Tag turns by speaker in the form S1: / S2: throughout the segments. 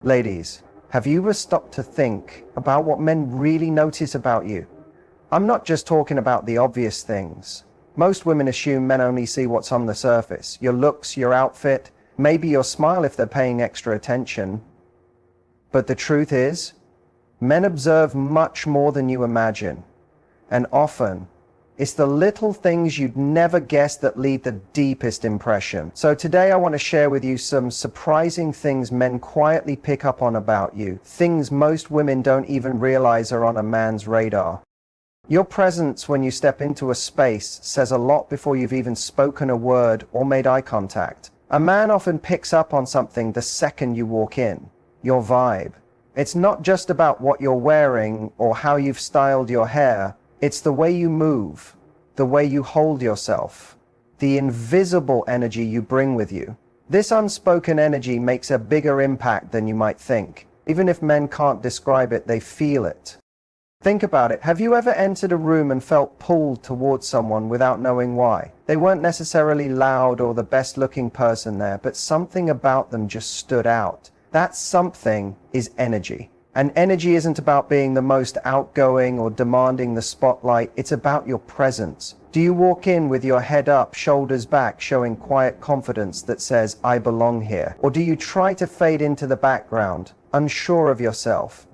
S1: Ladies, have you ever stopped to think about what men really notice about you? I'm not just talking about the obvious things. Most women assume men only see what's on the surface, your looks, your outfit, maybe your smile if they're paying extra attention. But the truth is, men observe much more than you imagine. And often, it's the little things you'd never guess that leave the deepest impression. So today I want to share with you some surprising things men quietly pick up on about you. Things most women don't even realize are on a man's radar. Your presence when you step into a space says a lot before you've even spoken a word or made eye contact. A man often picks up on something the second you walk in. Your vibe. It's not just about what you're wearing or how you've styled your hair. It's the way you move, the way you hold yourself, the invisible energy you bring with you. This unspoken energy makes a bigger impact than you might think. Even if men can't describe it, they feel it. Think about it. Have you ever entered a room and felt pulled towards someone without knowing why? They weren't necessarily loud or the best looking person there, but something about them just stood out. That something is energy. And energy isn't about being the most outgoing or demanding the spotlight. It's about your presence. Do you walk in with your head up, shoulders back, showing quiet confidence that says, I belong here? Or do you try to fade into the background, unsure of yourself?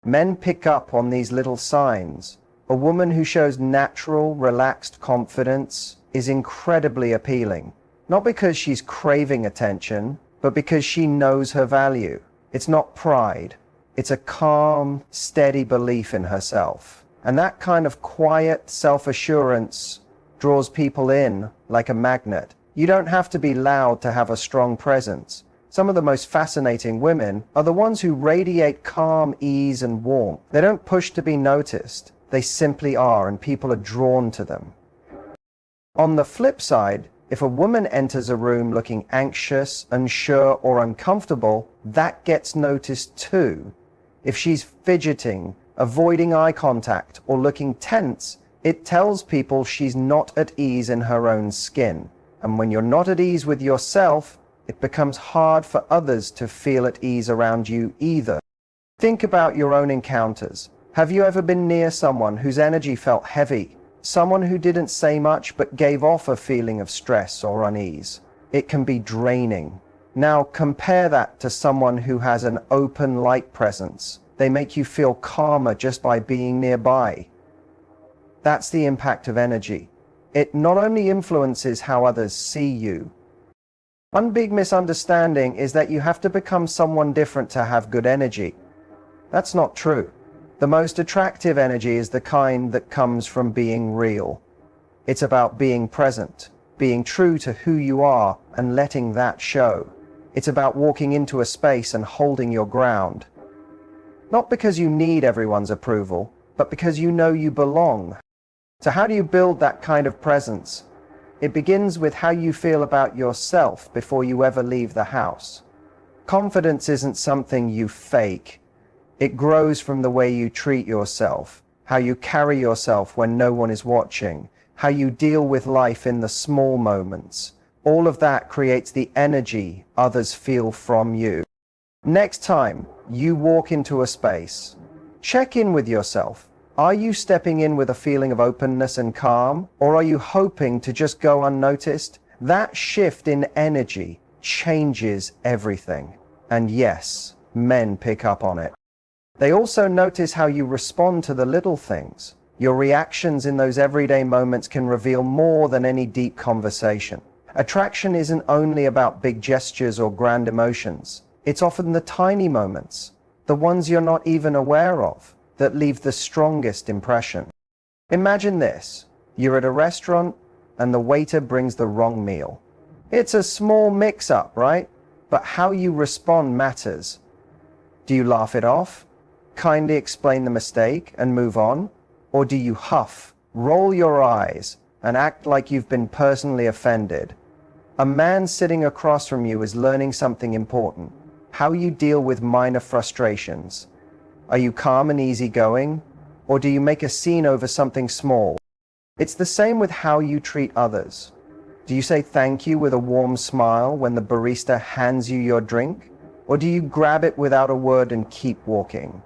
S1: Men pick up on these little signs. A woman who shows natural, relaxed confidence is incredibly appealing. Not because she's craving attention, but because she knows her value. It's not pride. It's a calm, steady belief in herself. And that kind of quiet self-assurance draws people in like a magnet. You don't have to be loud to have a strong presence. Some of the most fascinating women are the ones who radiate calm, ease, and warmth. They don't push to be noticed. They simply are, and people are drawn to them. On the flip side, if a woman enters a room looking anxious, unsure, or uncomfortable, that gets noticed too. If she's fidgeting, avoiding eye contact, or looking tense, it tells people she's not at ease in her own skin. And when you're not at ease with yourself, it becomes hard for others to feel at ease around you either. Think about your own encounters. Have you ever been near someone whose energy felt heavy? Someone who didn't say much but gave off a feeling of stress or unease? It can be draining. Now compare that to someone who has an open, light presence. They make you feel calmer just by being nearby. That's the impact of energy. It not only influences how others see you. One big misunderstanding is that you have to become someone different to have good energy. That's not true. The most attractive energy is the kind that comes from being real. It's about being present, being true to who you are and letting that show. It's about walking into a space and holding your ground. Not because you need everyone's approval, but because you know you belong. So how do you build that kind of presence? It begins with how you feel about yourself before you ever leave the house. Confidence isn't something you fake. It grows from the way you treat yourself, how you carry yourself when no one is watching, how you deal with life in the small moments. All of that creates the energy others feel from you. Next time you walk into a space, check in with yourself. Are you stepping in with a feeling of openness and calm, or are you hoping to just go unnoticed? That shift in energy changes everything. And yes, men pick up on it. They also notice how you respond to the little things. Your reactions in those everyday moments can reveal more than any deep conversation. Attraction isn't only about big gestures or grand emotions. It's often the tiny moments, the ones you're not even aware of, that leave the strongest impression. Imagine this. You're at a restaurant and the waiter brings the wrong meal. It's a small mix-up, right? But how you respond matters. Do you laugh it off? Kindly explain the mistake and move on? Or do you huff, roll your eyes, and act like you've been personally offended? A man sitting across from you is learning something important. How you deal with minor frustrations. Are you calm and easygoing? Or do you make a scene over something small? It's the same with how you treat others. Do you say thank you with a warm smile when the barista hands you your drink? Or do you grab it without a word and keep walking?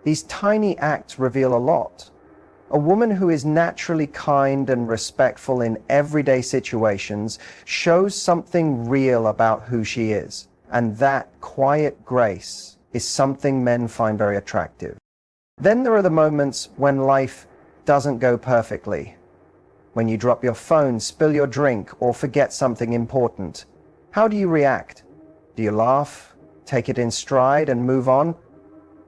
S1: These tiny acts reveal a lot. A woman who is naturally kind and respectful in everyday situations shows something real about who she is, and that quiet grace is something men find very attractive. Then there are the moments when life doesn't go perfectly. When you drop your phone, spill your drink, or forget something important. How do you react? Do you laugh, take it in stride and move on?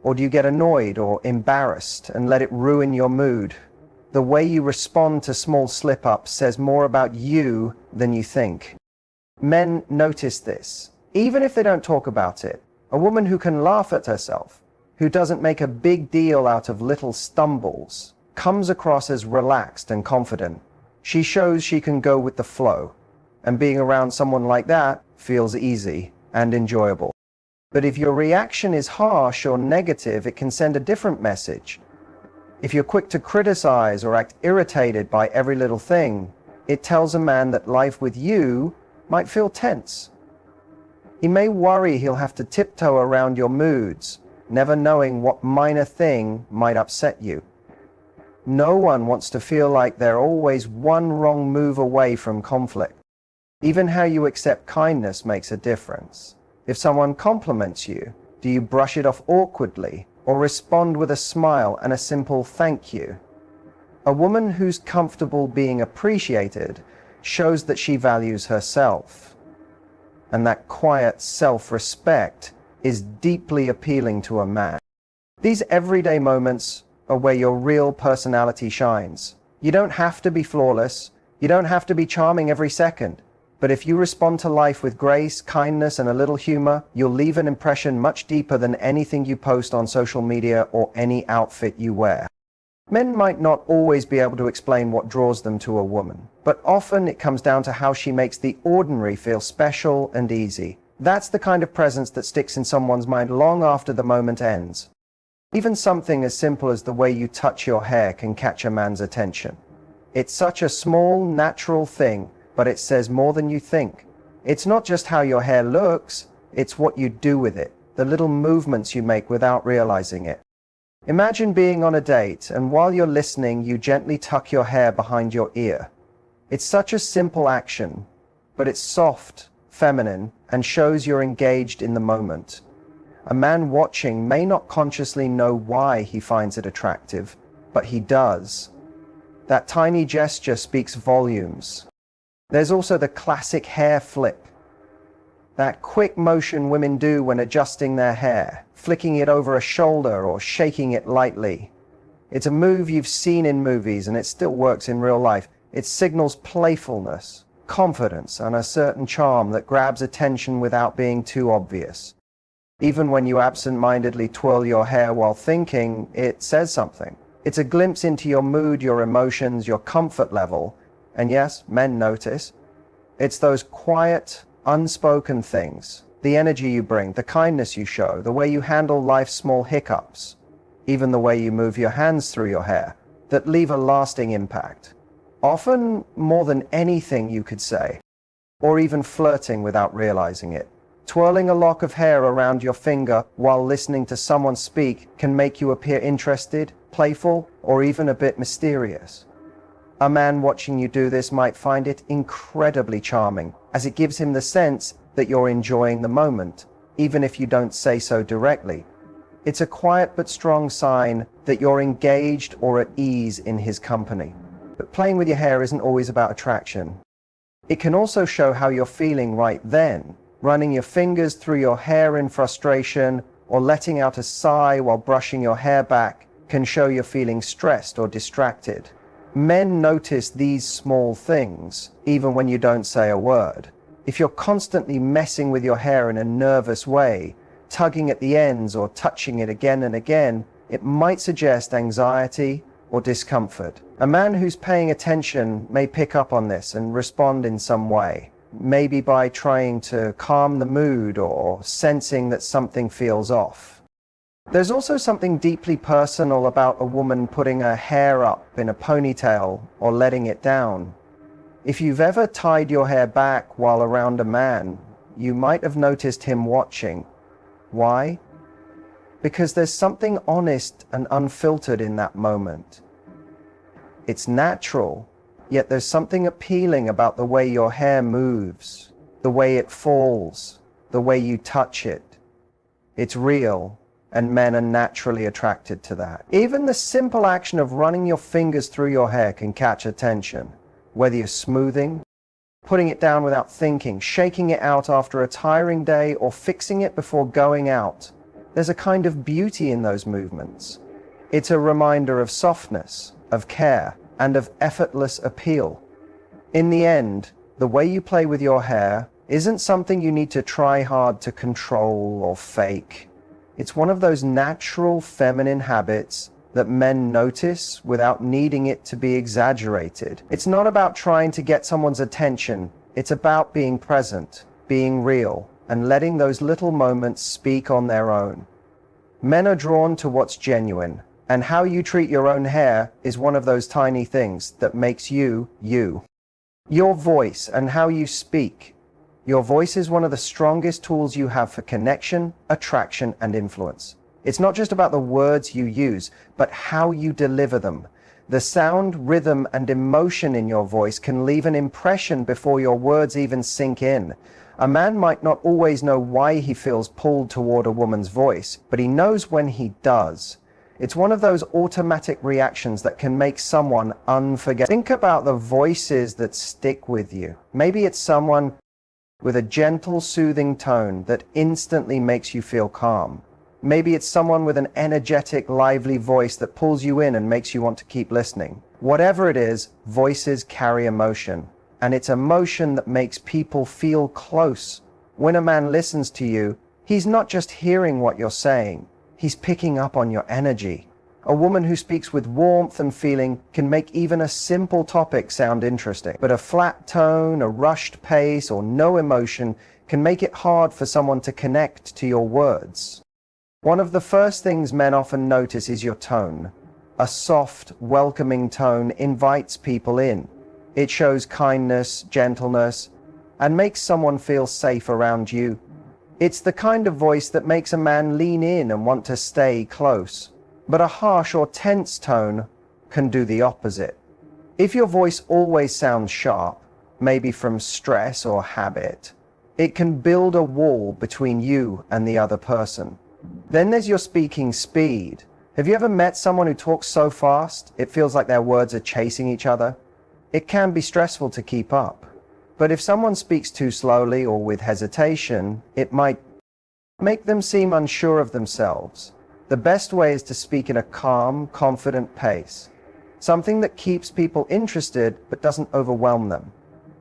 S1: Or do you get annoyed or embarrassed and let it ruin your mood? The way you respond to small slip-ups says more about you than you think. Men notice this, even if they don't talk about it. A woman who can laugh at herself, who doesn't make a big deal out of little stumbles, comes across as relaxed and confident. She shows she can go with the flow, and being around someone like that feels easy and enjoyable. But if your reaction is harsh or negative, it can send a different message. If you're quick to criticize or act irritated by every little thing, it tells a man that life with you might feel tense. He may worry he'll have to tiptoe around your moods, never knowing what minor thing might upset you. No one wants to feel like they're always one wrong move away from conflict. Even how you accept kindness makes a difference. If someone compliments you, do you brush it off awkwardly or respond with a smile and a simple thank you? A woman who's comfortable being appreciated shows that she values herself. And that quiet self-respect is deeply appealing to a man. These everyday moments are where your real personality shines. You don't have to be flawless. You don't have to be charming every second. But if you respond to life with grace, kindness, and a little humor, you'll leave an impression much deeper than anything you post on social media or any outfit you wear. Men might not always be able to explain what draws them to a woman, but often it comes down to how she makes the ordinary feel special and easy. That's the kind of presence that sticks in someone's mind long after the moment ends. Even something as simple as the way you touch your hair can catch a man's attention. It's such a small, natural thing, but it says more than you think. It's not just how your hair looks, it's what you do with it, the little movements you make without realizing it. Imagine being on a date, and while you're listening, you gently tuck your hair behind your ear. It's such a simple action, but it's soft, feminine, and shows you're engaged in the moment. A man watching may not consciously know why he finds it attractive, but he does. That tiny gesture speaks volumes. There's also the classic hair flip. That quick motion women do when adjusting their hair, flicking it over a shoulder or shaking it lightly. It's a move you've seen in movies and it still works in real life. It signals playfulness, confidence, and a certain charm that grabs attention without being too obvious. Even when you absent-mindedly twirl your hair while thinking, it says something. It's a glimpse into your mood, your emotions, your comfort level. And yes, men notice. It's those quiet, unspoken things, the energy you bring, the kindness you show, the way you handle life's small hiccups, even the way you move your hands through your hair, that leave a lasting impact. Often more than anything you could say, or even flirting without realizing it. Twirling a lock of hair around your finger while listening to someone speak can make you appear interested, playful, or even a bit mysterious. A man watching you do this might find it incredibly charming, as it gives him the sense that you're enjoying the moment, even if you don't say so directly. It's a quiet but strong sign that you're engaged or at ease in his company. But playing with your hair isn't always about attraction. It can also show how you're feeling right then. Running your fingers through your hair in frustration or letting out a sigh while brushing your hair back can show you're feeling stressed or distracted. Men notice these small things, even when you don't say a word. If you're constantly messing with your hair in a nervous way, tugging at the ends or touching it again and again, it might suggest anxiety or discomfort. A man who's paying attention may pick up on this and respond in some way, maybe by trying to calm the mood or sensing that something feels off. There's also something deeply personal about a woman putting her hair up in a ponytail or letting it down. If you've ever tied your hair back while around a man, you might have noticed him watching. Why? Because there's something honest and unfiltered in that moment. It's natural, yet there's something appealing about the way your hair moves, the way it falls, the way you touch it. It's real, and men are naturally attracted to that. Even the simple action of running your fingers through your hair can catch attention, whether you're smoothing, putting it down without thinking, shaking it out after a tiring day, or fixing it before going out. There's a kind of beauty in those movements. It's a reminder of softness, of care, and of effortless appeal. In the end, the way you play with your hair isn't something you need to try hard to control or fake. It's one of those natural feminine habits that men notice without needing it to be exaggerated. It's not about trying to get someone's attention. It's about being present, being real, and letting those little moments speak on their own. Men are drawn to what's genuine, and how you treat your own hair is one of those tiny things that makes you, you. Your voice and how you speak. Your voice is one of the strongest tools you have for connection, attraction, and influence. It's not just about the words you use, but how you deliver them. The sound, rhythm, and emotion in your voice can leave an impression before your words even sink in. A man might not always know why he feels pulled toward a woman's voice, but he knows when he does. It's one of those automatic reactions that can make someone unforgettable. Think about the voices that stick with you. Maybe it's someone with a gentle, soothing tone that instantly makes you feel calm. Maybe it's someone with an energetic, lively voice that pulls you in and makes you want to keep listening. Whatever it is, voices carry emotion, and it's emotion that makes people feel close. When a man listens to you, he's not just hearing what you're saying, he's picking up on your energy. A woman who speaks with warmth and feeling can make even a simple topic sound interesting. But a flat tone, a rushed pace, or no emotion can make it hard for someone to connect to your words. One of the first things men often notice is your tone. A soft, welcoming tone invites people in. It shows kindness, gentleness, and makes someone feel safe around you. It's the kind of voice that makes a man lean in and want to stay close. But a harsh or tense tone can do the opposite. If your voice always sounds sharp, maybe from stress or habit, it can build a wall between you and the other person. Then there's your speaking speed. Have you ever met someone who talks so fast it feels like their words are chasing each other? It can be stressful to keep up. But if someone speaks too slowly or with hesitation, it might make them seem unsure of themselves. The best way is to speak in a calm, confident pace, something that keeps people interested but doesn't overwhelm them.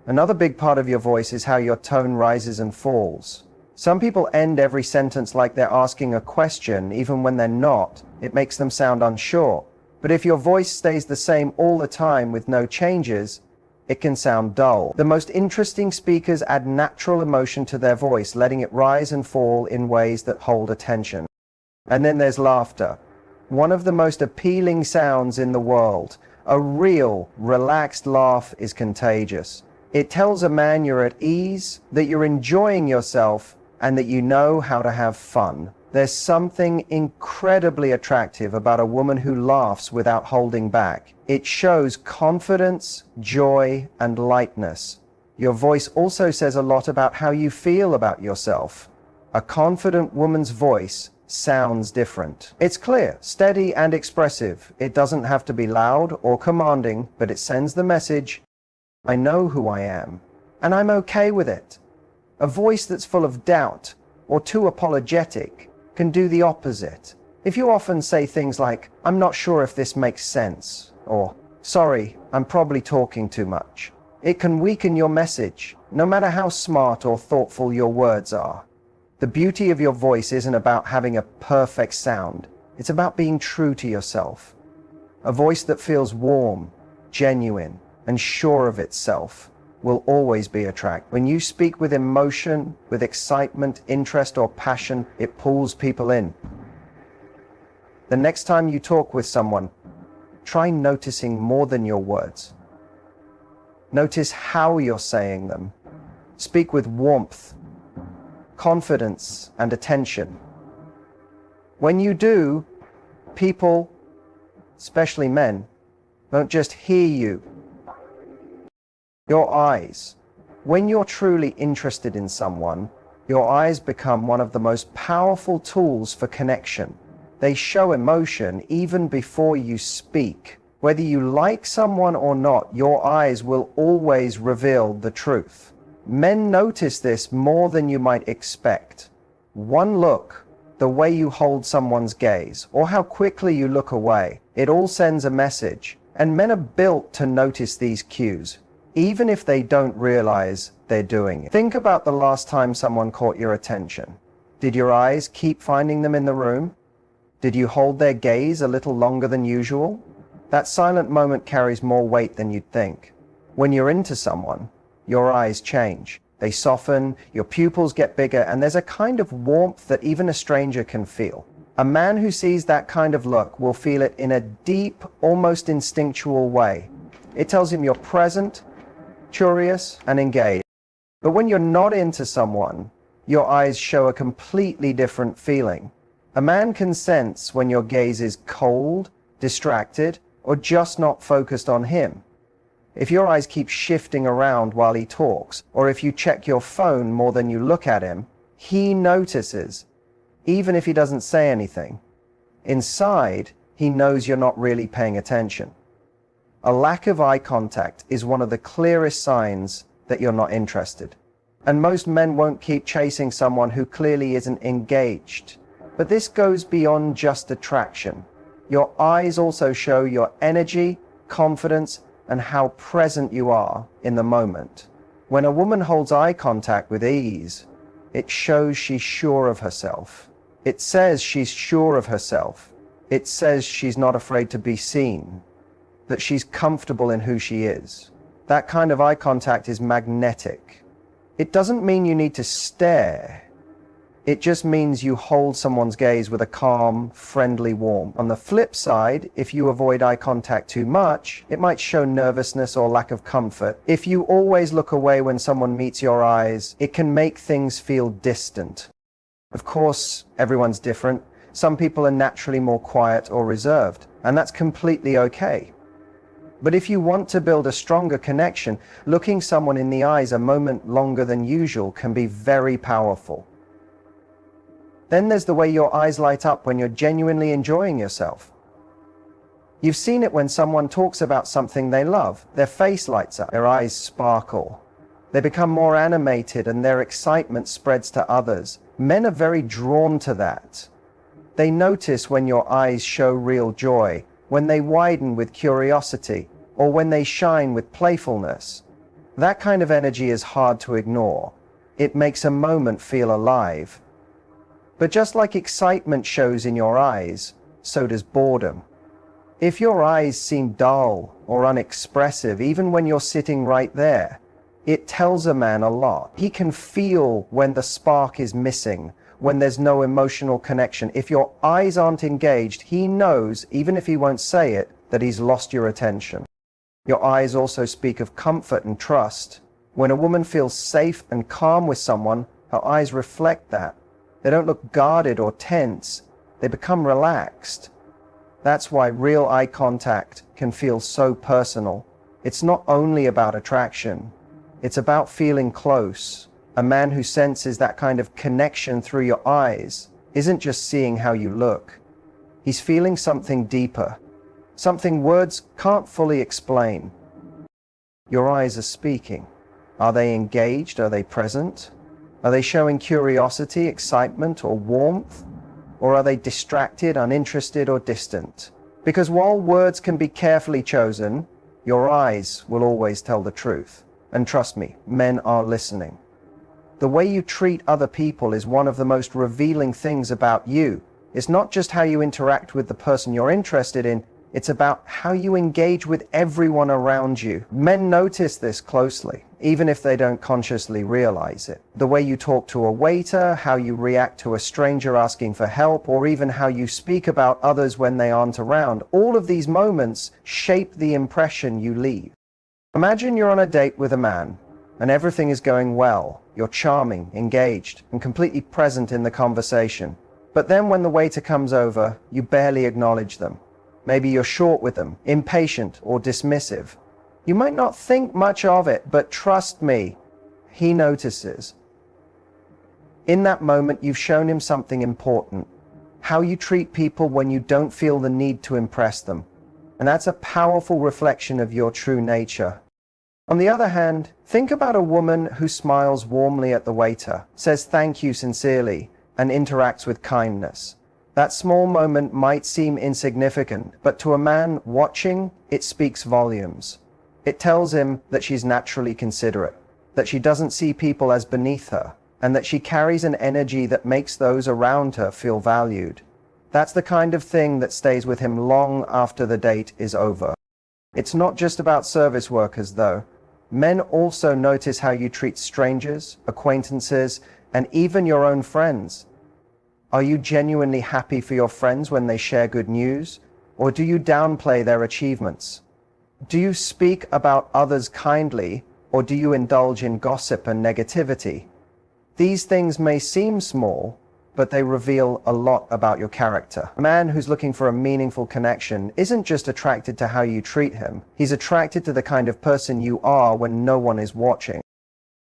S1: Another big part of your voice is how your tone rises and falls. Some people end every sentence like they're asking a question, even when they're not. It makes them sound unsure. But if your voice stays the same all the time with no changes, it can sound dull. The most interesting speakers add natural emotion to their voice, letting it rise and fall in ways that hold attention. And then there's laughter, one of the most appealing sounds in the world. A real, relaxed laugh is contagious. It tells a man you're at ease, that you're enjoying yourself, and that you know how to have fun. There's something incredibly attractive about a woman who laughs without holding back. It shows confidence, joy, and lightness. Your voice also says a lot about how you feel about yourself. A confident woman's voice sounds different. It's clear, steady, and expressive. It doesn't have to be loud or commanding, but it sends the message, I know who I am, and I'm okay with it. A voice that's full of doubt or too apologetic can do the opposite. If you often say things like, I'm not sure if this makes sense, or sorry, I'm probably talking too much, it can weaken your message, no matter how smart or thoughtful your words are. The beauty of your voice isn't about having a perfect sound. It's about being true to yourself. A voice that feels warm, genuine, and sure of itself will always be attractive. When you speak with emotion, with excitement, interest, or passion, it pulls people in. The next time you talk with someone, try noticing more than your words. Notice how you're saying them. Speak with warmth, confidence, and attention. When you do, people, especially men, don't just hear you. Your eyes. When you're truly interested in someone, your eyes become one of the most powerful tools for connection. They show emotion even before you speak. Whether you like someone or not, your eyes will always reveal the truth. Men notice this more than you might expect. One look, the way you hold someone's gaze, or how quickly you look away, it all sends a message. And men are built to notice these cues, even if they don't realize they're doing it. Think about the last time someone caught your attention. Did your eyes keep finding them in the room? Did you hold their gaze a little longer than usual? That silent moment carries more weight than you'd think. When you're into someone, your eyes change. They soften, your pupils get bigger, and there's a kind of warmth that even a stranger can feel. A man who sees that kind of look will feel it in a deep, almost instinctual way. It tells him you're present, curious, and engaged. But when you're not into someone, your eyes show a completely different feeling. A man can sense when your gaze is cold, distracted, or just not focused on him. If your eyes keep shifting around while he talks, or if you check your phone more than you look at him, he notices, even if he doesn't say anything. Inside, he knows you're not really paying attention. A lack of eye contact is one of the clearest signs that you're not interested. And most men won't keep chasing someone who clearly isn't engaged. But this goes beyond just attraction. Your eyes also show your energy, confidence, and how present you are in the moment. When a woman holds eye contact with ease, it shows she's sure of herself. It says she's sure of herself. It says she's not afraid to be seen, that she's comfortable in who she is. That kind of eye contact is magnetic. It doesn't mean you need to stare. It just means you hold someone's gaze with a calm, friendly warmth. On the flip side, if you avoid eye contact too much, it might show nervousness or lack of comfort. If you always look away when someone meets your eyes, it can make things feel distant. Of course, everyone's different. Some people are naturally more quiet or reserved, and that's completely okay. But if you want to build a stronger connection, looking someone in the eyes a moment longer than usual can be very powerful. Then there's the way your eyes light up when you're genuinely enjoying yourself. You've seen it when someone talks about something they love. Their face lights up, their eyes sparkle. They become more animated and their excitement spreads to others. Men are very drawn to that. They notice when your eyes show real joy, when they widen with curiosity, or when they shine with playfulness. That kind of energy is hard to ignore. It makes a moment feel alive. But just like excitement shows in your eyes, so does boredom. If your eyes seem dull or unexpressive, even when you're sitting right there, it tells a man a lot. He can feel when the spark is missing, when there's no emotional connection. If your eyes aren't engaged, he knows, even if he won't say it, that he's lost your attention. Your eyes also speak of comfort and trust. When a woman feels safe and calm with someone, her eyes reflect that. They don't look guarded or tense. They become relaxed. That's why real eye contact can feel so personal. It's not only about attraction. It's about feeling close. A man who senses that kind of connection through your eyes isn't just seeing how you look. He's feeling something deeper, something words can't fully explain. Your eyes are speaking. Are they engaged? Are they present? Are they showing curiosity, excitement, or warmth? Or are they distracted, uninterested, or distant? Because while words can be carefully chosen, your eyes will always tell the truth. And trust me, men are listening. The way you treat other people is one of the most revealing things about you. It's not just how you interact with the person you're interested in, it's about how you engage with everyone around you. Men notice this closely, even if they don't consciously realize it. The way you talk to a waiter, how you react to a stranger asking for help, or even how you speak about others when they aren't around. All of these moments shape the impression you leave. Imagine you're on a date with a man, and everything is going well. You're charming, engaged, and completely present in the conversation. But then when the waiter comes over, you barely acknowledge them. Maybe you're short with them, impatient or dismissive. You might not think much of it, but trust me, he notices. In that moment, you've shown him something important. How you treat people when you don't feel the need to impress them. And that's a powerful reflection of your true nature. On the other hand, think about a woman who smiles warmly at the waiter, says thank you sincerely, and interacts with kindness. That small moment might seem insignificant, but to a man watching, it speaks volumes. It tells him that she's naturally considerate, that she doesn't see people as beneath her, and that she carries an energy that makes those around her feel valued. That's the kind of thing that stays with him long after the date is over. It's not just about service workers, though. Men also notice how you treat strangers, acquaintances, and even your own friends. Are you genuinely happy for your friends when they share good news? Or do you downplay their achievements? Do you speak about others kindly, or do you indulge in gossip and negativity? These things may seem small, but they reveal a lot about your character. A man who's looking for a meaningful connection isn't just attracted to how you treat him. He's attracted to the kind of person you are when no one is watching.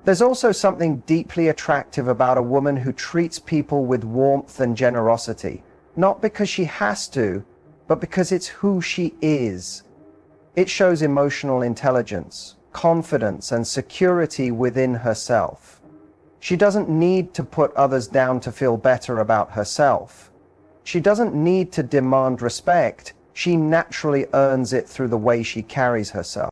S1: There's also something deeply attractive about a woman who treats people with warmth and generosity, not because she has to, but because it's who she is. It shows emotional intelligence, confidence, and security within herself. She doesn't need to put others down to feel better about herself. She doesn't need to demand respect. She naturally earns it through the way she carries herself.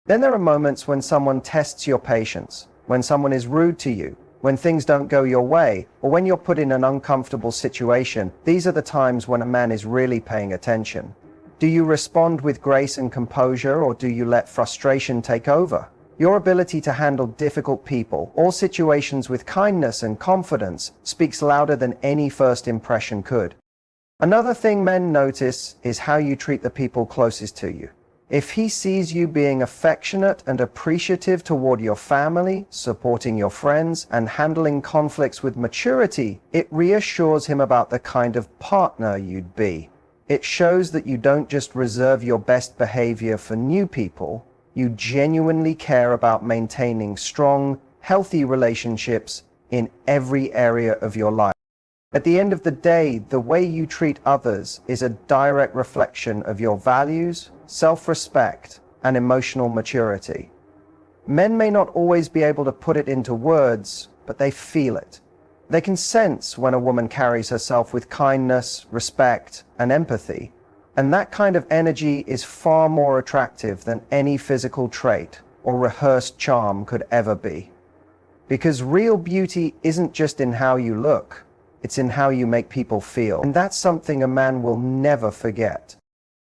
S1: Then there are moments when someone tests your patience, when someone is rude to you, when things don't go your way, or when you're put in an uncomfortable situation. These are the times when a man is really paying attention. Do you respond with grace and composure, or do you let frustration take over? Your ability to handle difficult people or situations with kindness and confidence speaks louder than any first impression could. Another thing men notice is how you treat the people closest to you. If he sees you being affectionate and appreciative toward your family, supporting your friends, and handling conflicts with maturity, it reassures him about the kind of partner you'd be. It shows that you don't just reserve your best behavior for new people. You genuinely care about maintaining strong, healthy relationships in every area of your life. At the end of the day, the way you treat others is a direct reflection of your values, self-respect, and emotional maturity. Men may not always be able to put it into words, but they feel it. They can sense when a woman carries herself with kindness, respect, and empathy. And that kind of energy is far more attractive than any physical trait or rehearsed charm could ever be. Because real beauty isn't just in how you look, it's in how you make people feel. And that's something a man will never forget.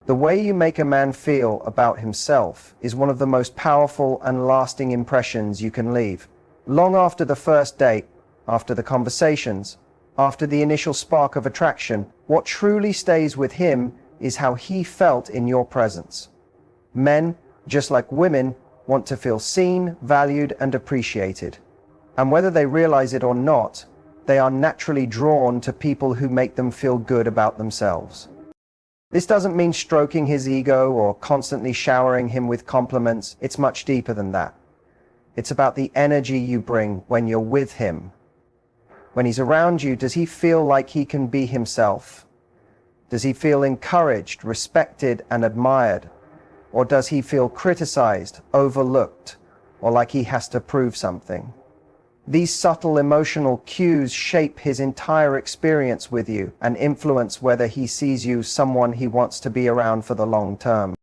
S1: The way you make a man feel about himself is one of the most powerful and lasting impressions you can leave. Long after the first date, after the conversations, after the initial spark of attraction, what truly stays with him is how he felt in your presence. Men, just like women, want to feel seen, valued, and appreciated. And whether they realize it or not, they are naturally drawn to people who make them feel good about themselves. This doesn't mean stroking his ego or constantly showering him with compliments. It's much deeper than that. It's about the energy you bring when you're with him. When he's around you, does he feel like he can be himself? Does he feel encouraged, respected, and admired? Or does he feel criticized, overlooked, or like he has to prove something? These subtle emotional cues shape his entire experience with you and influence whether he sees you someone he wants to be around for the long term.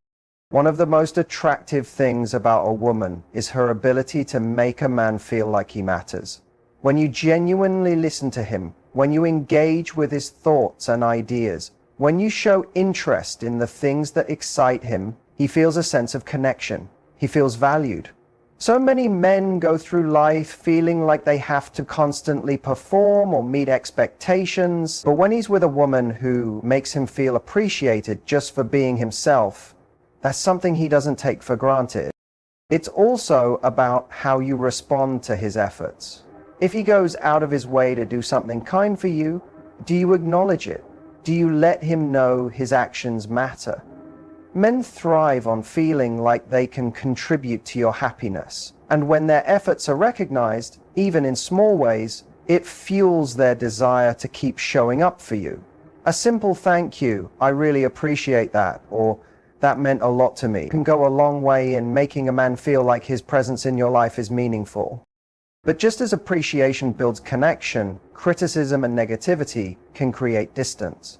S1: One of the most attractive things about a woman is her ability to make a man feel like he matters. When you genuinely listen to him, when you engage with his thoughts and ideas, when you show interest in the things that excite him, he feels a sense of connection. He feels valued. So many men go through life feeling like they have to constantly perform or meet expectations. But when he's with a woman who makes him feel appreciated just for being himself, that's something he doesn't take for granted. It's also about how you respond to his efforts. If he goes out of his way to do something kind for you, Do you acknowledge it? Do you let him know his actions matter? Men thrive on feeling like they can contribute to your happiness, and when their efforts are recognized, even in small ways, it fuels their desire to keep showing up for you. A simple thank you, "I really appreciate that," or "that meant a lot to me," can go a long way in making a man feel like his presence in your life is meaningful. But just as appreciation builds connection, criticism and negativity can create distance.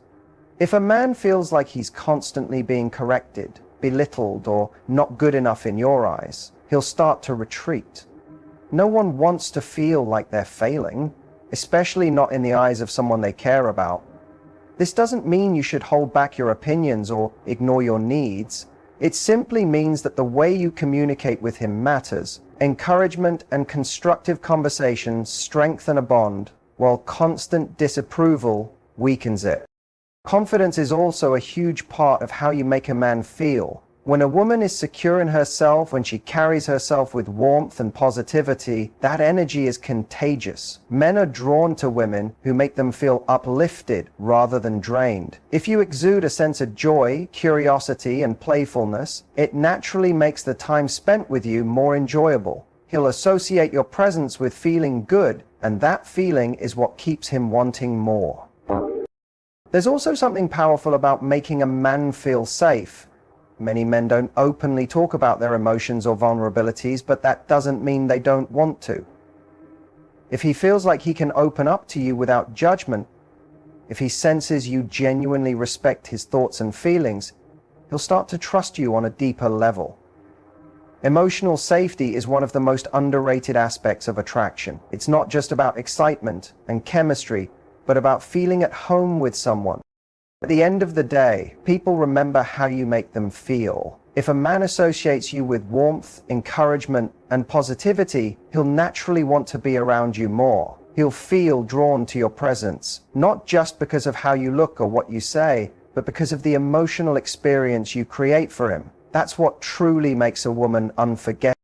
S1: If a man feels like he's constantly being corrected, belittled, or not good enough in your eyes, he'll start to retreat. No one wants to feel like they're failing, especially not in the eyes of someone they care about. This doesn't mean you should hold back your opinions or ignore your needs. It simply means that the way you communicate with him matters. Encouragement and constructive conversations strengthen a bond, while constant disapproval weakens it. Confidence is also a huge part of how you make a man feel. When a woman is secure in herself, when she carries herself with warmth and positivity, that energy is contagious. Men are drawn to women who make them feel uplifted rather than drained. If you exude a sense of joy, curiosity, and playfulness, it naturally makes the time spent with you more enjoyable. He'll associate your presence with feeling good, and that feeling is what keeps him wanting more. There's also something powerful about making a man feel safe. Many men don't openly talk about their emotions or vulnerabilities, but that doesn't mean they don't want to. If he feels like he can open up to you without judgment, if he senses you genuinely respect his thoughts and feelings, he'll start to trust you on a deeper level. Emotional safety is one of the most underrated aspects of attraction. It's not just about excitement and chemistry, but about feeling at home with someone. At the end of the day, people remember how you make them feel. If a man associates you with warmth, encouragement, and positivity, he'll naturally want to be around you more. He'll feel drawn to your presence, not just because of how you look or what you say, but because of the emotional experience you create for him. That's what truly makes a woman unforgettable.